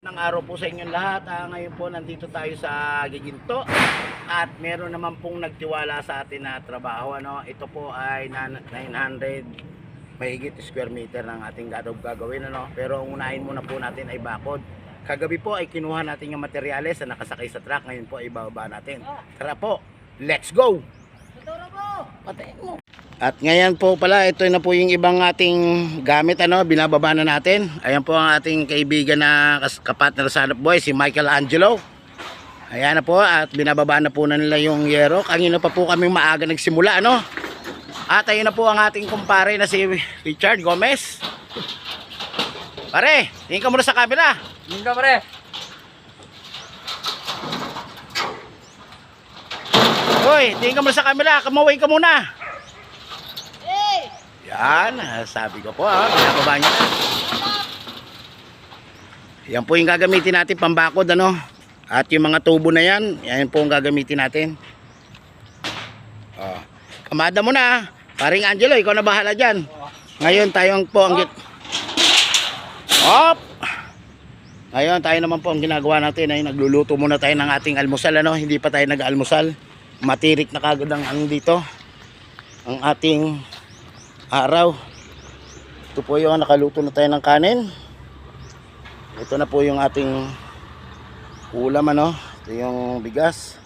Ng araw po sa inyong lahat. Ngayon po nandito tayo sa Giginto at meron naman pong nagtiwala sa atin na trabaho. Ito po ay 900 mahigit square meter ng ating gagawin. Pero ang unahin muna po natin ay bakod. Kagabi po ay kinuha natin yung materyales na nakasakay sa truck. Ngayon po ay bababa natin. Tara po, let's go! Patayin mo. At ngayon po pala, ito na po yung ibang ating gamit, binababa na natin. Ayan po ang ating kaibigan na kapartner sa Hanap Buhay, si Michael Angelo. Ayan na po, at binababa na po na nila yung yero. Kanina pa po kaming maaga nagsimula, At ayun na po ang ating kumpare na si Richard Gomez. Pare, tingin ka muna sa camera. Tingin ka, pare. Hoy, tingin ka muna sa camera, kamaway ka muna. Yan, sabi ko po, binababa niya na. Yan po yung gagamitin natin pambakod, At yung mga tubo na yan, yan po yung gagamitin natin. Kamada mo na, paring Angelo, ikaw na bahala dyan. Ngayon tayo po ang Ngayon tayo naman po ang ginagawa natin ay nagluluto muna tayo ng ating almusal, Hindi pa tayo nag-almusal. Matirik na kagad ang dito. Ang ating araw. Ito po yung nakaluto na tayo ng kanin. Ito na po yung ating ulam, Ito yung bigas.